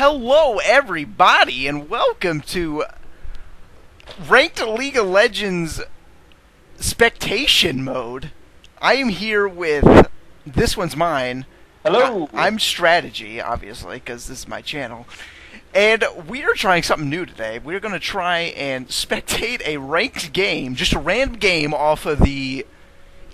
Hello, everybody, and welcome to Ranked League of Legends Spectation Mode. I am here with... This one's mine. Hello! I'm Strategy, obviously, because this is my channel. And we are trying something new today. We're going to try and spectate a ranked game, just a random game off of the...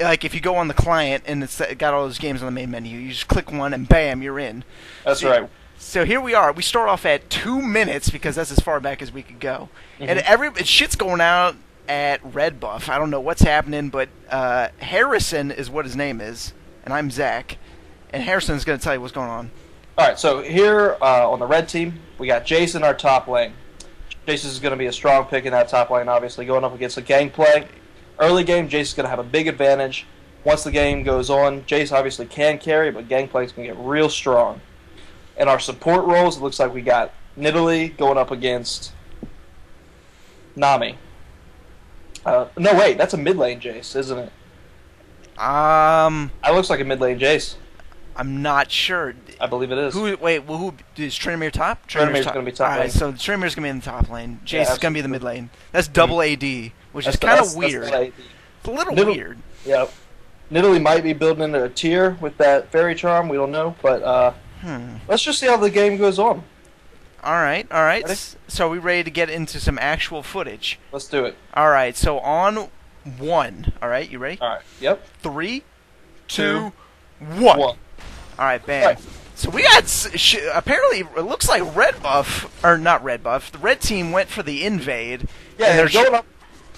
Like, if you go on the client and it's got all those games on the main menu, you just click one and bam, you're in. That's right. So here we are. We start off at 2 minutes because that's as far back as we could go. And shit's going out at red buff. I don't know what's happening, but Harrison is what his name is, and I'm Zach. And Harrison's going to tell you what's going on. All right, so here on the red team, we got Jason, our top lane. Jason is going to be a strong pick in that top lane, obviously, going up against a gang play. Early game, Jason's going to have a big advantage. Once the game goes on, Jace obviously can carry, but Gangplank is going to get real strong. In our support roles, it looks like we got Nidalee going up against Nami. No, wait, that's a mid lane Jace, isn't it? That looks like a mid lane Jace. I'm not sure. I believe it is. Who is Tryndamere top? Tryndamere is going to be top lane. Alright, so Tryndamere's going to be in the top lane. Jace is going to be the mid lane. That's double AD, which is kind of weird. It's a little weird. Yeah. Nidalee might be building into a tier with that fairy charm. We don't know, but let's just see how the game goes on. All right. Ready? So are we ready to get into some actual footage? Let's do it. All right. So on one. All right. You ready? All right. Yep. 3, 2, 1. All right. Bam. All right. So we got apparently it looks like red buff or not red buff. The red team went for the invade. Yeah, they're going up.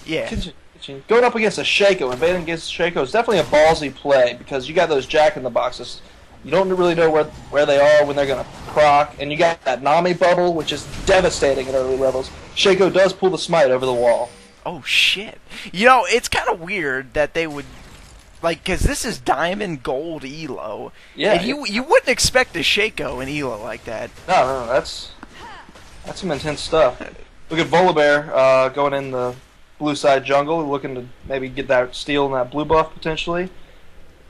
Yeah. Going up against a Shaco, invading against Shaco is definitely a ballsy play because you got those Jack in the Boxes. You don't really know where they are when they're going to proc, and you got that Nami bubble, which is devastating at early levels. Shaco does pull the smite over the wall. Oh, shit. You know, it's kind of weird that they would... Like, because this is Diamond Gold Elo. Yeah. And you wouldn't expect a Shaco in Elo like that. No, that's some intense stuff. Look at Volibear going in the blue side jungle, looking to maybe get that steal and that blue buff potentially.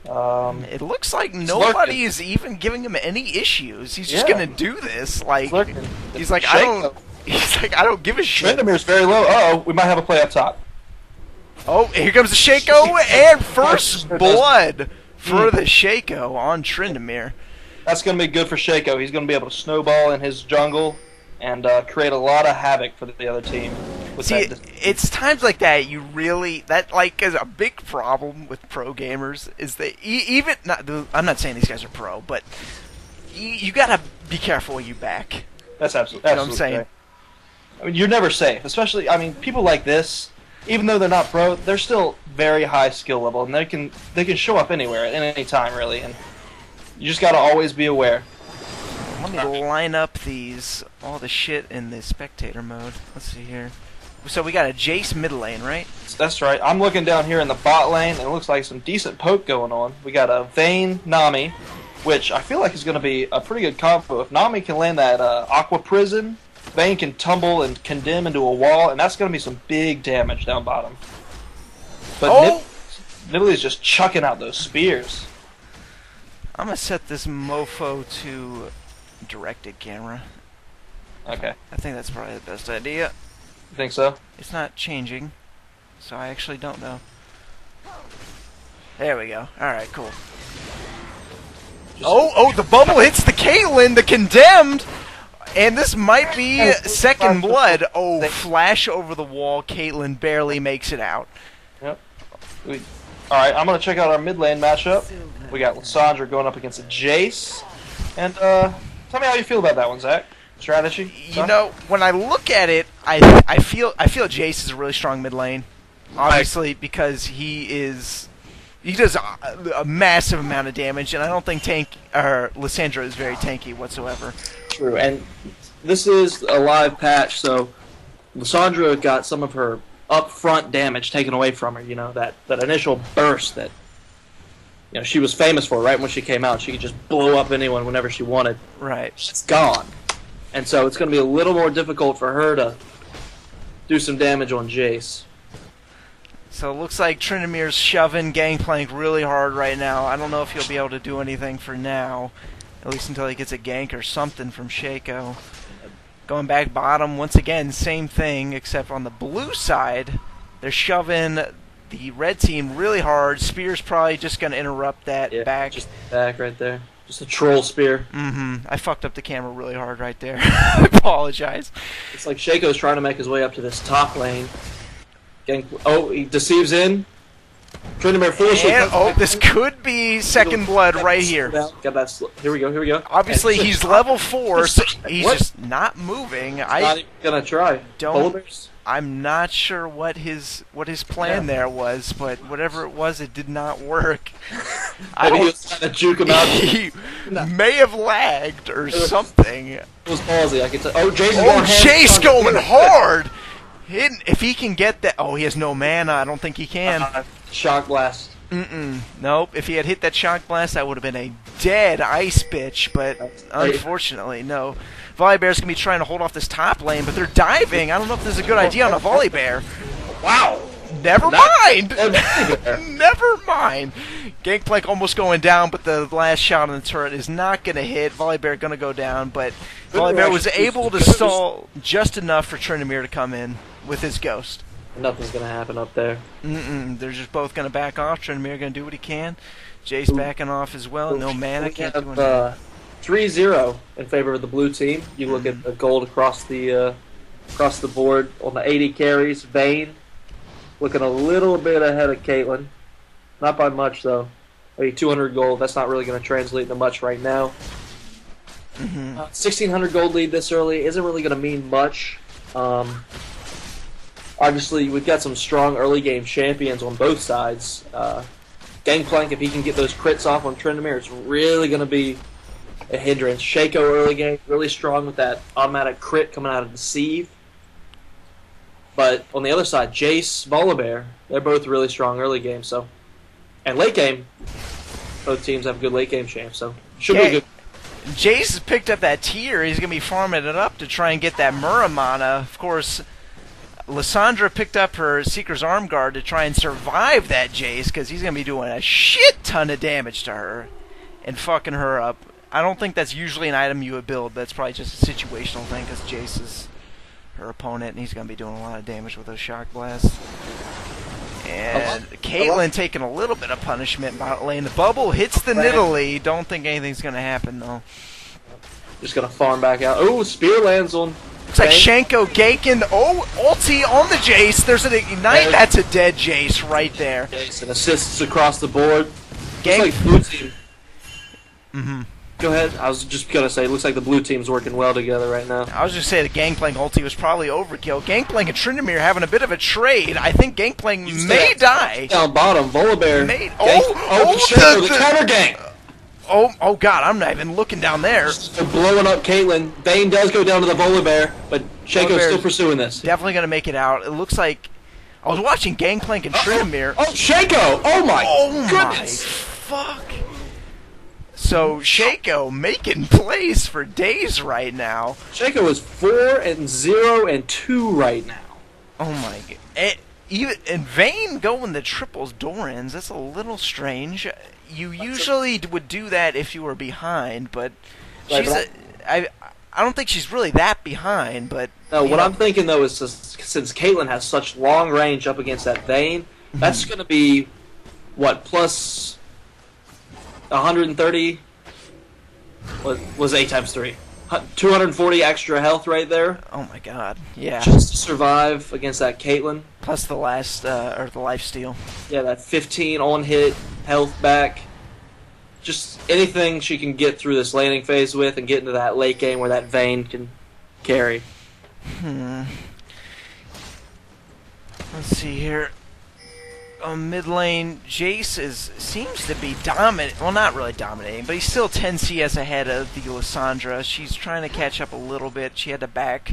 It looks like nobody is even giving him any issues. He's just gonna do this. Like he's like I don't give a shit. Tryndamere's very low. Uh-oh, we might have a play up top. Oh, here comes the Shaco and first blood for the Shaco on Tryndamere. That's gonna be good for Shaco. He's gonna be able to snowball in his jungle and create a lot of havoc for the other team. See, it's times like that that like is a big problem with pro gamers is that I'm not saying these guys are pro, but you gotta be careful when you back. That's absolutely. You know what I'm saying? Right. I mean, you're never safe, especially. I mean, people like this, even though they're not pro, they're still very high skill level, and they can show up anywhere at any time, really, and you just gotta always be aware. Let me line up all the shit in the spectator mode. Let's see here. So we got a Jace mid lane, right? That's right. I'm looking down here in the bot lane, and it looks like some decent poke going on. We got a Vayne Nami, which I feel like is going to be a pretty good combo. If Nami can land that Aqua Prison, Vayne can tumble and condemn into a wall, and that's going to be some big damage down bottom. But Nidalee's just chucking out those spears. I'm going to set this mofo to directed camera. Okay. I think that's probably the best idea. You think so? It's not changing, so I actually don't know. There we go. Alright, cool. The bubble hits the Caitlyn, the condemned! And this might be second blood. Oh, flash over the wall. Caitlyn barely makes it out. Yep. Alright, I'm going to check out our mid lane matchup. We got Lissandra going up against a Jace. And, tell me how you feel about that one, Zach. Strategy? You know, when I look at it, I feel Jace is a really strong mid lane. Obviously, because he does a massive amount of damage, and I don't think Lissandra is very tanky whatsoever. True, and this is a live patch, so Lissandra got some of her upfront damage taken away from her. You know, that initial burst that she was famous for. Right when she came out, she could just blow up anyone whenever she wanted. Right, it's gone. And so it's going to be a little more difficult for her to do some damage on Jace. So it looks like Tryndamere's shoving Gangplank really hard right now. I don't know if he'll be able to do anything for now. At least until he gets a gank or something from Shaco. Going back bottom, once again, same thing, except on the blue side, they're shoving the red team really hard. Spear's probably just going to interrupt that back. Just back right there. Just a troll spear. I fucked up the camera really hard right there. I apologize. It's like Shaco's trying to make his way up to this top lane. He deceives in. Tryndamere foolishly. And, this could be second blood right here. Got that. Here we go. Obviously, he's level 4, so he's just not moving. Not even gonna try. I'm not sure what his plan there was, but whatever it was, it did not work. He was trying to juke him out. He may have lagged or something. It was ballsy. I can tell. Jace going hard. If he can get that, he has no mana. I don't think he can. Shock blast. Nope. If he had hit that shock blast, that would have been a dead ice bitch. But unfortunately, no. Volleybear's going to be trying to hold off this top lane, but they're diving. I don't know if this is a good idea on a Volleybear. Wow. Never mind. Never mind. Gangplank almost going down, but the last shot on the turret is not going to hit. Volleybear going to go down, but Volleybear was able to stall just enough for Tryndamere to come in with his ghost. Nothing's going to happen up there. They're just both going to back off. Tryndamere going to do what he can. Jace backing off as well. No mana. Can't do anything. 3-0 in favor of the blue team. You look at the gold across the board on the 80 carries. Vayne looking a little bit ahead of Caitlyn. Not by much, though. Maybe 200 gold. That's not really going to translate into much right now. 1,600 gold lead this early isn't really going to mean much. Obviously, we've got some strong early game champions on both sides. Gangplank, if he can get those crits off on Tryndamere, it's really going to be a hindrance. Shaco early game, really strong with that automatic crit coming out of Deceive. But on the other side, Jace, Volibear, they're both really strong early game. So, and late game, both teams have good late game champs. So should be good. Jace has picked up that tier. He's going to be farming it up to try and get that Muramana. Of course, Lissandra picked up her Seeker's Arm Guard to try and survive that Jace because he's going to be doing a shit ton of damage to her and fucking her up. I don't think that's usually an item you would build. That's probably just a situational thing because Jace is her opponent and he's going to be doing a lot of damage with those shock blasts. And Caitlyn taking a little bit of punishment bot lane. The bubble hits the Nidalee. Don't think anything's going to happen, though. Just going to farm back out. Oh, Spear lands on... Looks like Shenko ganking. Ulti on the Jace. There's an Ignite. That's a dead Jace right there. Jace and assists across the board. Looks like blue team. Go ahead. I was just going to say, it looks like the blue team's working well together right now. I was just saying the Gangplank ulti was probably overkill. Gangplank and Tryndamere having a bit of a trade. I think Gangplank may die. Down bottom, Volibear. The counter gank. Oh God, I'm not even looking down there. They're blowing up Caitlyn. Vayne does go down to the Volibear, but Shaco's still pursuing this. Definitely going to make it out. It looks like... I was watching Gangplank and Tryndamere. Shaco! Oh my goodness! Fuck. So Shaco making plays for days right now. Shaco is 4-0-2 right now. Oh my god! And Vayne going the triples Dorans. That's a little strange. You usually would do that if you were behind, but I don't think she's really that behind. But no, what I'm thinking though is since Caitlyn has such long range up against that Vayne, that's going to be what plus 130. What was 8 times 3? 240 extra health right there. Oh my god! Yeah. Just to survive against that Caitlyn. Plus the last or the lifesteal. Yeah, that 15 on hit health back. Just anything she can get through this laning phase with and get into that late game where that Vayne can carry. Let's see here. Mid lane, Jace seems to be dominant. Well, not really dominating, but he's still 10 CS ahead of the Lissandra. She's trying to catch up a little bit. She had to back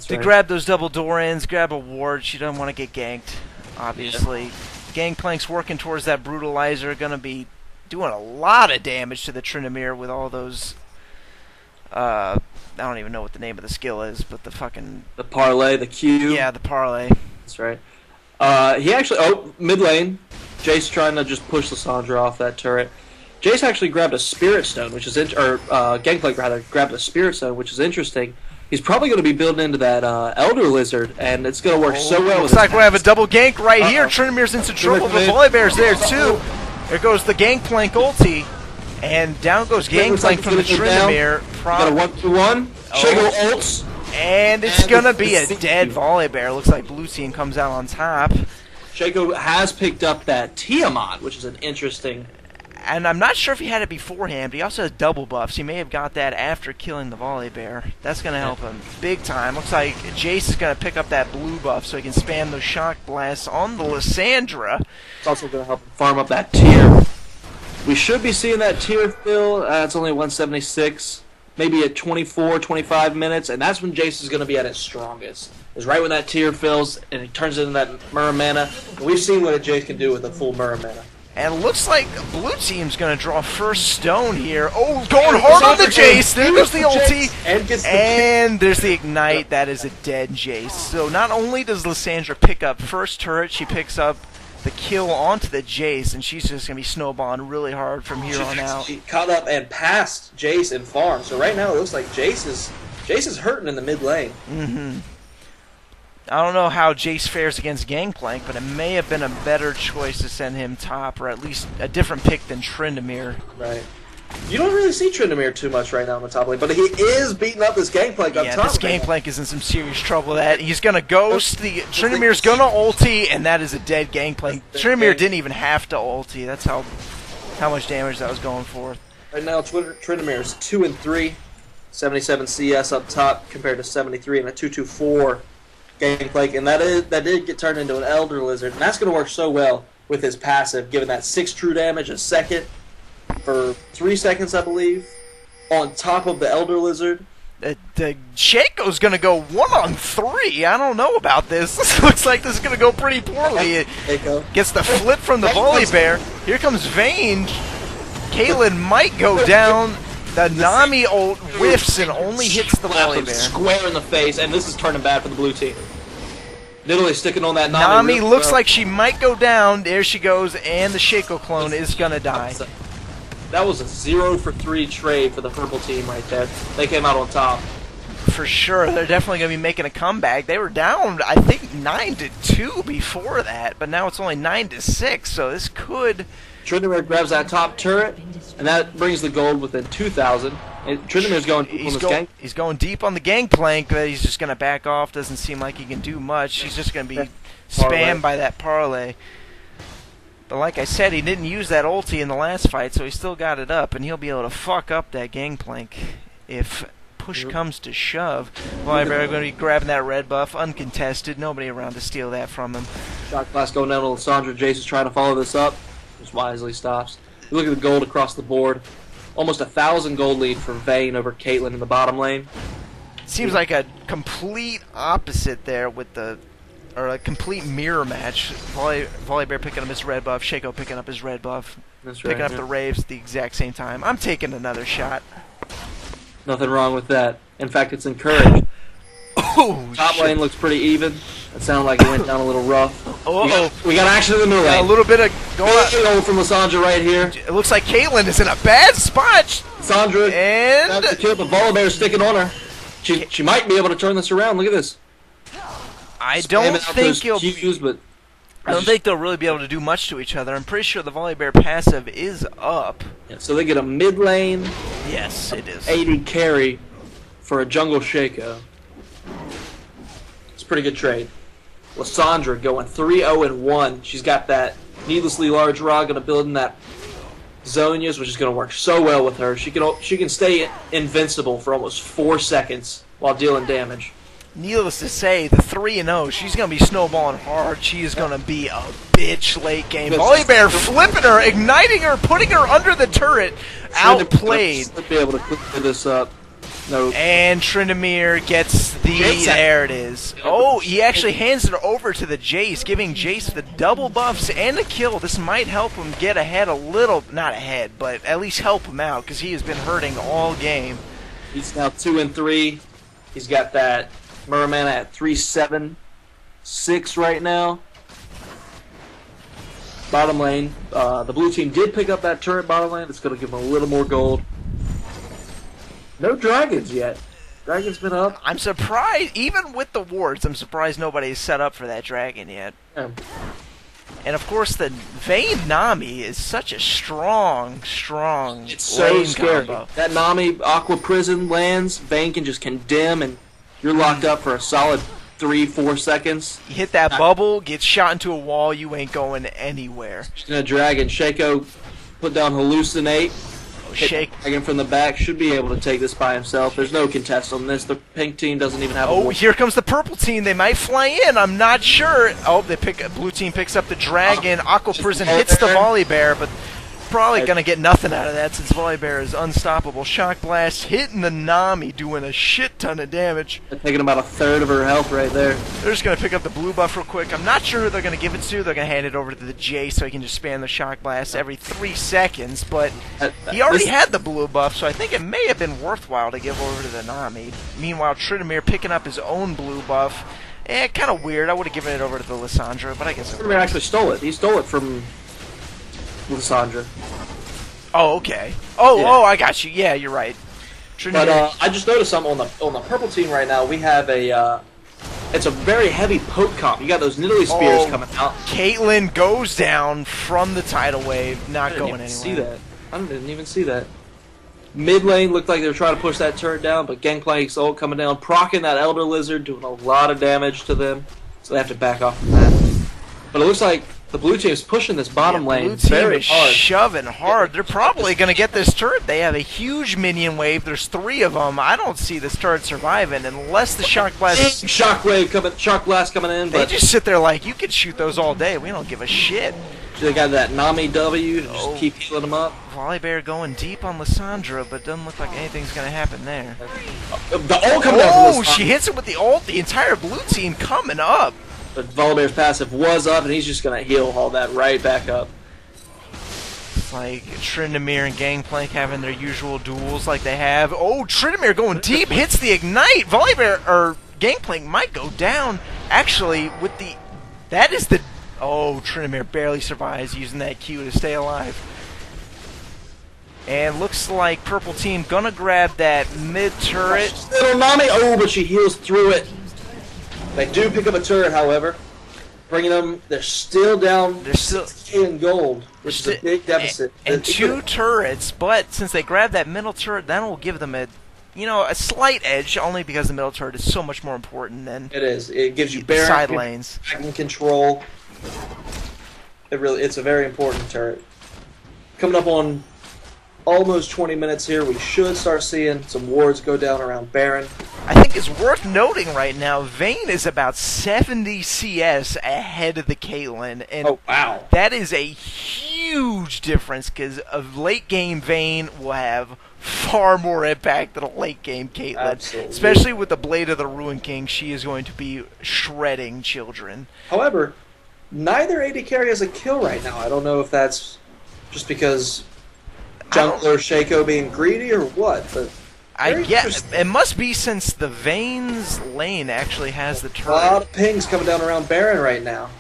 to grab those double Dorans, grab a ward. She doesn't want to get ganked, obviously. Yeah. Gangplank's working towards that Brutalizer. Going to be doing a lot of damage to the Tryndamere with all those... I don't even know what the name of the skill is, but the fucking... The parlay, the Q. Yeah, the parlay. That's right. He actually... mid lane. Jace trying to just push Lissandra off that turret. Jace actually grabbed a Spirit Stone, which is Gangplank rather grabbed a Spirit Stone, which is interesting. He's probably going to be building into that Elder Lizard, and it's going to work so well. Looks like we have a double gank right here. Trinimir's into trouble. The Volibear's there too. There goes the Gangplank ulti, and down goes Gangplank from the Trinimir. Got a 1-2-1. Shaco ults. And it's going to be a dead Volibear. Looks like blue team comes out on top. Shaco has picked up that Tiamat, which is an interesting... And I'm not sure if he had it beforehand, but he also has double buffs. He may have got that after killing the Volibear. That's going to help him big time. Looks like Jace is going to pick up that blue buff so he can spam those shock blasts on the Lysandra. It's also going to help him farm up that tier. We should be seeing that tier fill. It's only 176, maybe at 24, 25 minutes, and that's when Jace is going to be at his strongest. Is right when that tier fills and he turns into that Mirror Mana. And we've seen what a Jace can do with a full Mirror Mana. And it looks like blue team's going to draw first stone here. Oh, going hard on the Jace. There goes the ulti. And there's the ignite. That is a dead Jace. So not only does Lysandra pick up first turret, she picks up the kill onto the Jace, and she's just going to be snowballing really hard from here on out. She caught up and passed Jace in farm. So right now it looks like Jace is hurting in the mid lane. Mm-hmm. I don't know how Jace fares against Gangplank, but it may have been a better choice to send him top, or at least a different pick than Tryndamere. Right. You don't really see Tryndamere too much right now on the top lane, but he is beating up this Gangplank up top. Yeah, this Gangplank is in some serious trouble. That he's going to ghost, Tryndamere's going to ulti, and that is a dead Gangplank. Tryndamere didn't even have to ulti. That's how much damage that was going for. Right now, Tryndamere is 2-3, 77 CS up top compared to 73 and a 224. Gangplank, and that did get turned into an Elder Lizard, and that's going to work so well with his passive, giving that 6 true damage a second for 3 seconds, I believe, on top of the Elder Lizard. The Shaco's going to go 1-on-3. I don't know about this. This looks like this is going to go pretty poorly. Gets the flip from the Volibear. Here comes Vayne. Caitlyn might go down. The Nami ult whiffs and only hits the Volibear. Square in the face, and this is turning bad for the blue team. Literally sticking on that Nami. Nami looks like she might go down. There she goes, and the Shaco clone is going to die. That was a 0-for-3 trade for the purple team right there. They came out on top. For sure. They're definitely going to be making a comeback. They were down, I think, 9-2 before that, but now it's only 9-6, so this could... Tryndamere grabs that top turret, and that brings the gold within 2,000. Tryndamere's going deep on this gang. He's going deep on the Gangplank, but he's just going to back off. Doesn't seem like he can do much. He's just going to be spammed by that parlay. But like I said, he didn't use that ulti in the last fight, so he still got it up, and he'll be able to fuck up that Gangplank if push comes to shove. Volibear going to be grabbing that red buff, uncontested. Nobody around to steal that from him. Shot blast going down to Lysandra. Jace is trying to follow this up. Just wisely stops. You look at the gold across the board. Almost 1,000 gold lead for Vayne over Caitlyn in the bottom lane. Seems like a complete opposite there with or a complete mirror match. Volibear picking up his red buff, Shaco picking up his red buff, picking up the raves at the exact same time. I'm taking another shot. Nothing wrong with that. In fact, it's encouraged. Oh, top lane looks pretty even. It sounded like it went down a little rough. We got action in the middle lane. A little bit of going from Lysandra right here. It looks like Caitlyn is in a bad spot. Lysandra and the kill, but Volibear sticking on her. She might be able to turn this around. Look at this. I don't think I don't think they'll really be able to do much to each other. I'm pretty sure the Volibear passive is up. Yeah, so they get a mid lane. Yes, it is. 80 carry for a jungle Shaco. It's a pretty good trade. Lysandra going 3-0-1. She's got that needlessly large rod, going to build in that Zonia's, which is going to work so well with her. She can stay invincible for almost 4 seconds while dealing damage. Needless to say, the 3-0, she's going to be snowballing hard. She is going to be a bitch late game. Volibear flipping her, igniting her, putting her under the turret. Outplayed. Be able to clear this up. No. And Tryndamere gets the... There it is. Oh, he actually hands it over to the Jace, giving Jace the double buffs and the kill. This might help him get ahead a little. Not ahead, but at least help him out, because he has been hurting all game. He's now 2-3. He's got that Merman at 3-7-6 right now. bottom lane. The blue team did pick up that turret bottom lane. It's going to give them a little more gold. No dragons yet. Dragon's been up. I'm surprised, even with the wards, I'm surprised nobody's set up for that dragon yet. Yeah. And of course, the Vayne Nami is such a strong It's so lane scary. combo. That Nami Aqua Prison lands, Vayne can just condemn, and you're locked up for a solid 3-4 seconds. You hit that bubble, get shot into a wall, you ain't going anywhere. She's gonna drag, and Shaco put down Hallucinate. Shake. Dragon from the back should be able to take this by himself. There's no contest on this. The pink team doesn't even have a Oh, here comes the purple team. They might fly in. I'm not sure. Oh, blue team picks up the dragon. Aqua Prison hits the Volibear, but probably going to get nothing out of that since Volibear is unstoppable. Shock Blast hitting the Nami, doing a shit ton of damage. They're taking about a third of her health right there. They're just going to pick up the blue buff real quick. I'm not sure who they're going to give it to. They're going to hand it over to the J so he can just spam the Shock Blast every 3 seconds, but he already had the blue buff, so I think it may have been worthwhile to give over to the Nami. Meanwhile, Tryndamere picking up his own blue buff. Kind of weird. I would have given it over to the Lissandra, but I guess Tryndamere actually stole it. He stole it from Lissandra. Oh, okay. Oh, I got you. Yeah, you're right. But I just noticed something on the purple team right now. We have a it's a very heavy poke comp. You got those Nidalee spears coming out. Caitlyn goes down from the tidal wave, not going anywhere. See that? I didn't even see that. Mid lane looked like they were trying to push that turret down, but Gangplank's ult coming down, proccing that Elder Lizard, doing a lot of damage to them, so they have to back off from that. But it looks like the blue team is pushing this bottom lane blue team very is hard. shoving hard. They're probably going to get this turret. They have a huge minion wave. There's 3 of them. I don't see this turret surviving unless the Shock Blast... Shock Blast coming in. They but just sit there like, you could shoot those all day. We don't give a shit. They got that Nami W to just keep healing them up. Volibear going deep on Lissandra, but doesn't look like anything's going to happen there. The ult coming down from Lissandra. She hits it with the ult. The entire blue team coming up. But Volibear's passive was up, and he's just going to heal all that right back up. It's like Tryndamere and Gangplank having their usual duels like they have. Oh, Tryndamere going deep, hits the ignite. Volibear, or Gangplank might go down. Actually, with the... That is the... Oh, Tryndamere barely survives using that Q to stay alive. And looks like purple team gonna grab that mid turret. Little Nami, but she heals through it. They do pick up a turret, however, bringing them. They're still down. They're still in gold, which is a big deficit. And 2 turrets, but since they grab that middle turret, that will give them a slight edge, only because the middle turret is so much more important than it is. It gives you Baron side lanes, dragon control. It's a very important turret. Coming up on almost 20 minutes here, we should start seeing some wards go down around Baron. I think it's worth noting right now, Vayne is about 70 CS ahead of the Caitlyn, and wow, that is a huge difference because a late game Vayne will have far more impact than a late game Caitlyn. Absolutely. Especially with the Blade of the Ruin King, she is going to be shredding children. However, neither AD carry has a kill right now. I don't know if that's just because jungler Shaco being greedy or what, but I guess it must be since the Vayne's lane actually has the turret. A lot of pings coming down around Baron right now.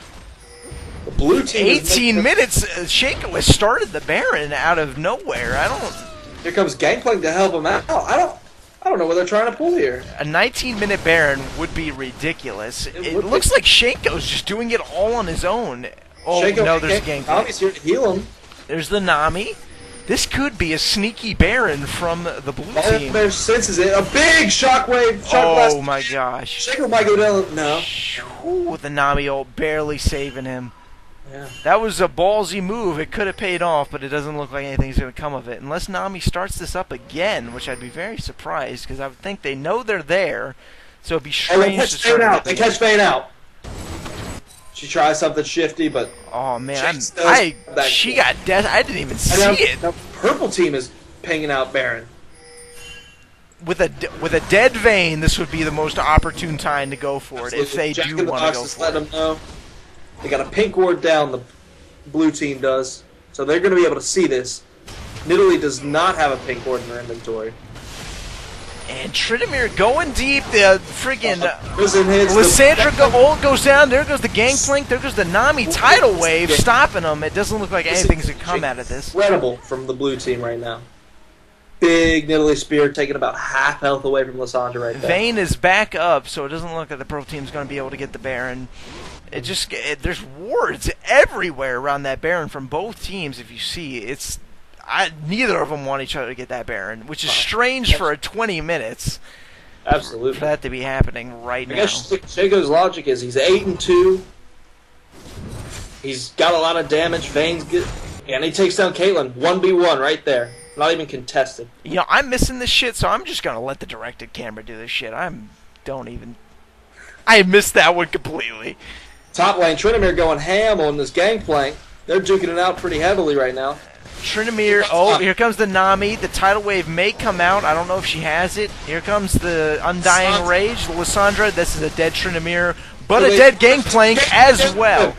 The blue team 18 minutes, Shaco has started the Baron out of nowhere. Here comes Gangplank to help him out. I don't know what they're trying to pull here. A 19-minute Baron would be ridiculous. It would looks like Shaco's just doing it all on his own. Oh, Shaco, no, there's a Gangplank. Nami's here to heal him. There's the Nami. This could be a sneaky Baron from the blue team. Volibear senses it. A big shockwave. Shock blast. Oh my gosh. Shaco might go down. No. Ooh, the Nami ult barely saving him. Yeah. That was a ballsy move. It could have paid off, but it doesn't look like anything's going to come of it. Unless Nami starts this up again, which I'd be very surprised, because I would think they know they're there, so it'd be strange to start out. They catch Vayne out. She tries something shifty, but... Oh, man. She got death. I didn't even see it. The purple team is pinging out Baron. With a dead Vayne, this would be the most opportune time to go for it, if they do want to go for let them know. They got a pink ward down, the blue team does. So they're going to be able to see this. Nidalee does not have a pink ward in their inventory. And Trinamir going deep. The friggin' Lysandra ult goes down. There goes the Gangplank. There goes the Nami tidal wave, stopping them. It doesn't look like anything's going to come out of this. Incredible from the blue team right now. Big Nidalee Spear taking about half health away from Lysandra right there. Vayne is back up, so it doesn't look like the pro team's going to be able to get the Baron. There's wards everywhere around that Baron from both teams. If you see, neither of them want each other to get that Baron, which is strange for 20 minutes. Absolutely, for that to be happening right now. I guess Shaco's logic is he's 8-2. He's got a lot of damage. Vayne's good, and he takes down Caitlyn 1v1 right there, not even contested. You know, I'm missing this shit, so I'm just gonna let the directed camera do this shit. I missed that one completely. Top lane, Trinamir going ham on this Gangplank. They're duking it out pretty heavily right now. Trinamir, here comes the Nami. The tidal wave may come out. I don't know if she has it. Here comes the Undying Rage. Lysandra, this is a dead Trinamir, but a dead Gangplank as well.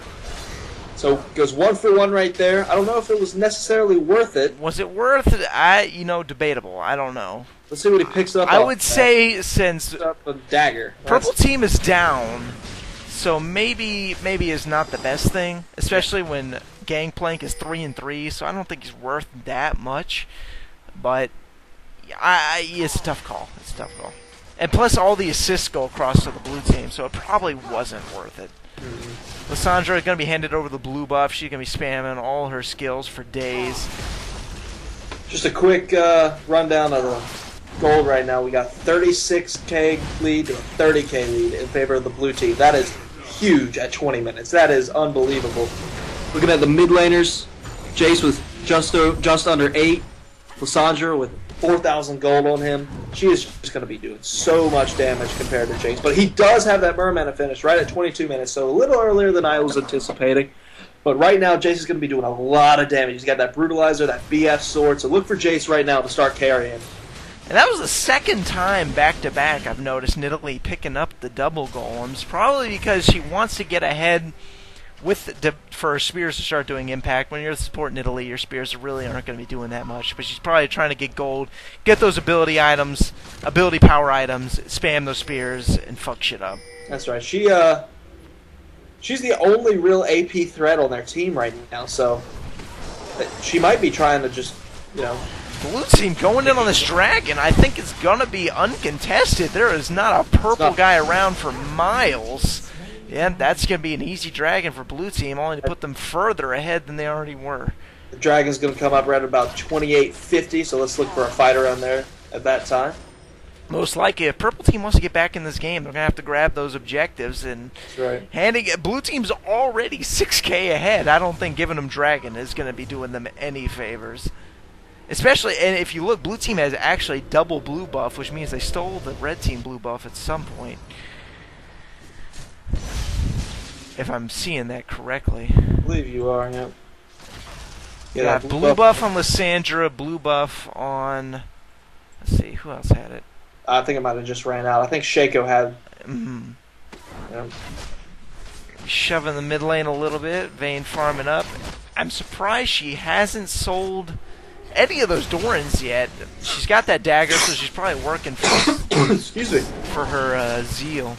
So goes 1-for-1 right there. I don't know if it was necessarily worth it. Was it worth it? Debatable. I don't know. Let's see what he picks up. I would say since a dagger. Purple team is down, so maybe is not the best thing, especially when Gangplank is 3-3. So I don't think he's worth that much. But it's a tough call. It's a tough call. And plus, all the assists go across to the blue team, so it probably wasn't worth it. Lysandra is going to be handed over the blue buff. She's going to be spamming all her skills for days. Just a quick rundown of the gold right now. We got 36k lead to a 30k lead in favor of the blue team. That is huge at 20 minutes. That is unbelievable. Looking at the mid laners, Jace with just under 8. Lysandra with 4,000 gold on him. She is just going to be doing so much damage compared to Jace. But he does have that Merman finish right at 22 minutes, so a little earlier than I was anticipating. But right now, Jace is going to be doing a lot of damage. He's got that Brutalizer, that BF sword, so look for Jace right now to start carrying. And that was the second time back-to-back I've noticed Nidalee picking up the double golems, probably because she wants to get ahead for her spears to start doing impact. When you're the support Nidalee, your spears really aren't going to be doing that much, but she's probably trying to get gold, get those ability items, ability power items, spam those spears, and fuck shit up. That's right. She's the only real AP threat on their team right now, so she might be trying to just, Blue team going in on this dragon, I think it's going to be uncontested. There is not a purple guy around for miles. Yeah, that's going to be an easy dragon for blue team, only to put them further ahead than they already were. The dragon's going to come up right at about 2850, so let's look for a fight around there at that time. Most likely, if purple team wants to get back in this game, they're going to have to grab those objectives. And that's right. Blue team's already 6k ahead. I don't think giving them dragon is going to be doing them any favors. Especially, and if you look, blue team has actually double blue buff, which means they stole the red team blue buff at some point. If I'm seeing that correctly. I believe you are, yeah. Yeah, blue buff on Lysandra, blue buff on... Let's see, who else had it? I think it might have just ran out. I think Shaco had... Yeah. Shoving the mid lane a little bit, Vayne farming up. I'm surprised she hasn't sold any of those Dorans yet. She's got that dagger, so she's probably working for, excuse me, for her zeal.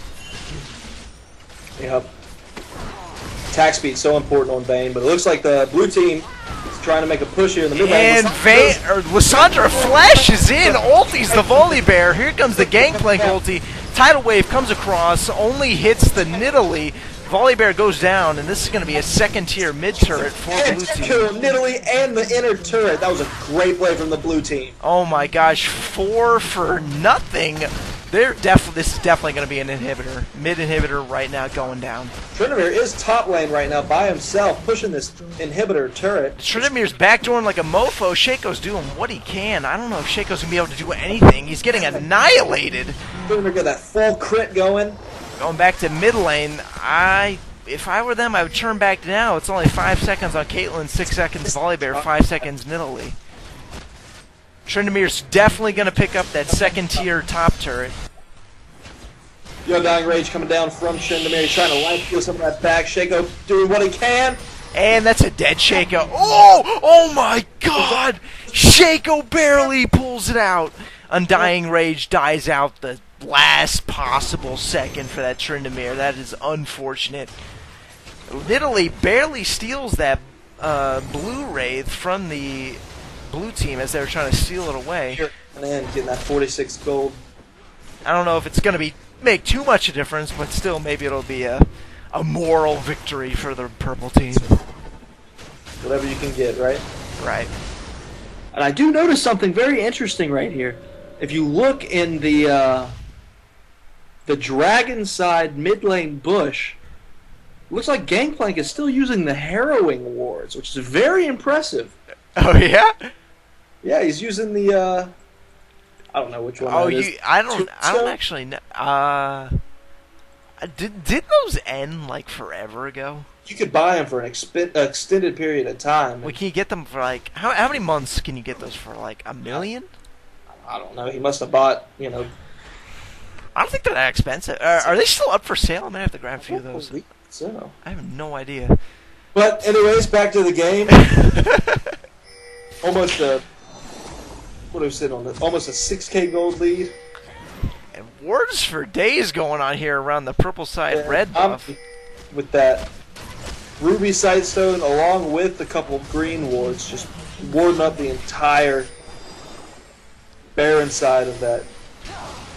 Yep. Attack speed so important on Vayne, but it looks like the blue team is trying to make a push here in the mid lane. And Lysandra flashes in, ulties the VolleyBare. Here comes the Gangplank ulti. Tidal wave comes across, only hits the Nidalee. VolleyBare goes down, and this is going to be a second-tier mid-turret for blue team. Kill Nidalee and the inner turret. That was a great play from the blue team. Oh my gosh, 4 for nothing. This is definitely going to be an inhibitor. Mid-inhibitor right now going down. Trinamir is top lane right now by himself, pushing this inhibitor turret. Trinamir's backdooring like a mofo. Shaco's doing what he can. I don't know if Shaco's going to be able to do anything. He's getting annihilated. Trinamir got that full crit going. Going back to mid lane, if I were them, I would turn back now. It's only 5 seconds on Caitlyn, 6 seconds VolleyBare, 5 seconds Nidalee. Trinamir's definitely going to pick up that second-tier top turret. The Undying Rage coming down from Trinamir. He's trying to light steal some of that back. Shaco doing what he can. And that's a dead Shaco. Oh my God! Shaco barely pulls it out. Undying Rage dies out the last possible second for that Tryndamere. That is unfortunate. Nidalee barely steals that blue Wraith from the blue team as they were trying to steal it away. And then getting that 46 gold. I don't know if it's going to make too much a difference, but still maybe it'll be a moral victory for the purple team. Whatever you can get, right? Right. And I do notice something very interesting right here. If you look in the dragon side mid lane bush, it looks like Gangplank is still using the harrowing wards, which is very impressive. Oh yeah? Yeah, he's using the I don't know which one. Oh, that is. I don't actually know. Did those end like forever ago? You could buy them for an extended period of time. Well, can you get them for like how many months can you get those for? Like $1 million? I don't know. He must have bought, you know. I don't think they're that expensive. Are they still up for sale? I might have to grab a few of I those. believe so. I have no idea. But anyways, back to the game. Almost a what are we sitting on? Almost a 6K gold lead. And words for days going on here around the purple side red buff. With that ruby sightstone along with a couple of green wards, just warding up the entire barren side of that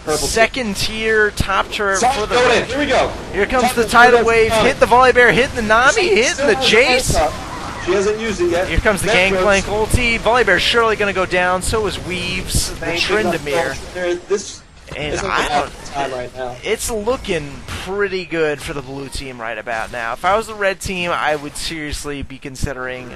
purple. Second tier top turret for the. Going in. Here we go. Here comes the tidal wave. Hit the volley bear. Hitting the Nami. Hitting the Jace. She hasn't used it yet. Here comes the Gangplank ulti. Volley bear surely going to go down. So is Weaves. The Tryndamere. And I don't. Time right now. It's looking pretty good for the blue team right about now. If I was the red team, I would seriously be considering.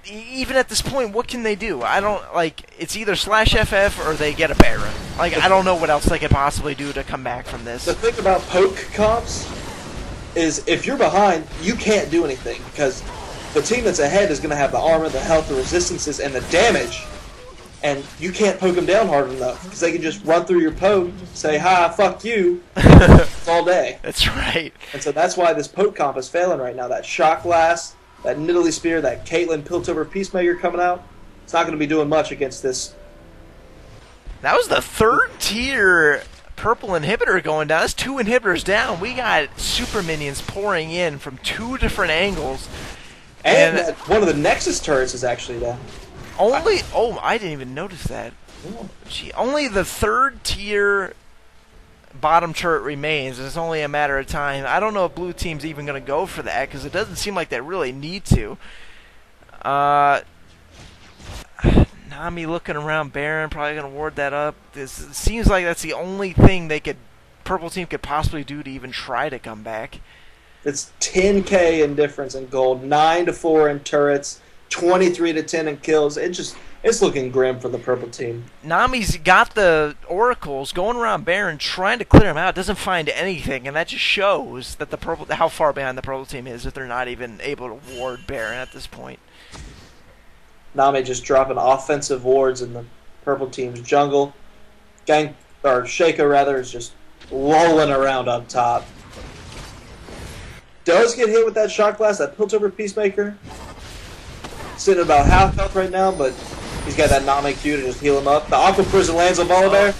Even at this point, what can they do? I don't like. It's either slash FF or they get a Baron. Like I don't know what else they could possibly do to come back from this. The thing about poke comps is if you're behind, you can't do anything because the team that's ahead is going to have the armor, the health, the resistances, and the damage. And you can't poke them down hard enough because they can just run through your poke, say hi, fuck you, all day. That's right. And so that's why this poke comp is failing right now. That shock blast, that Nidalee spear, that Caitlyn Piltover Peacemaker coming out, it's not going to be doing much against this. That was the third tier purple inhibitor going down. That's 2 inhibitors down. We got super minions pouring in from 2 different angles. And one of the Nexus turrets is actually down. I didn't even notice that. Gee, only the third tier bottom turret remains. It's only a matter of time. I don't know if blue team's even going to go for that because it doesn't seem like they really need to. Nami looking around Baron, probably going to ward that up. This seems like that's the only thing purple team could possibly do to even try to come back. It's 10K in difference in gold, 9-4 in turrets, 23-10 in kills. It's looking grim for the purple team. Nami's got the oracles going around Baron, trying to clear him out. Doesn't find anything, and that just shows that how far behind the purple team is if they're not even able to ward Baron at this point. Nami just dropping offensive wards in the purple team's jungle. Shaco rather is just rolling around up top. Does get hit with that shock blast, that Piltover Peacemaker. Sitting about half health right now, but he's got that Nami Q to just heal him up. The Aqua Prison lands on Volibear.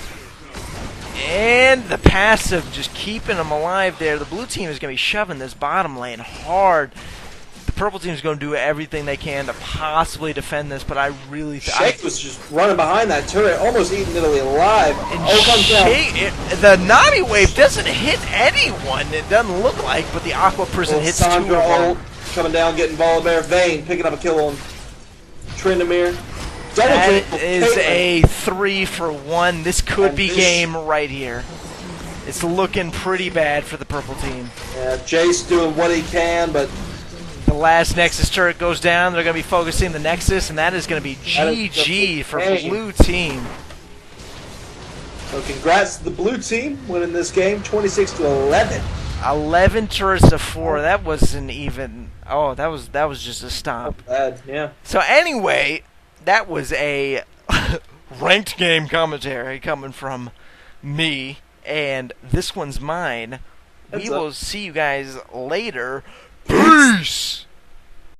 And the passive just keeping him alive there. The blue team is going to be shoving this bottom lane hard. The purple team is going to do everything they can to possibly defend this, but I really think... Shake was just running behind that turret, almost eating Nidalee alive. And the Nami wave doesn't hit anyone, it doesn't look like, but the Aqua Prison hits 2 of them. Coming down, getting Volibear. Vayne picking up a kill on Tryndamere. That is a 3-for-1. This could be game right here. It's looking pretty bad for the purple team. Yeah, Jace doing what he can, but the last Nexus turret goes down. They're going to be focusing the Nexus, and that is going to be GG for blue team. So congrats to the blue team winning this game, 26-11. 11 turrets to 4. That wasn't even. Oh, that was just a stomp. Bad, yeah. So anyway, that was a ranked game commentary coming from me, and this one's mine. We will see you guys later. Peace!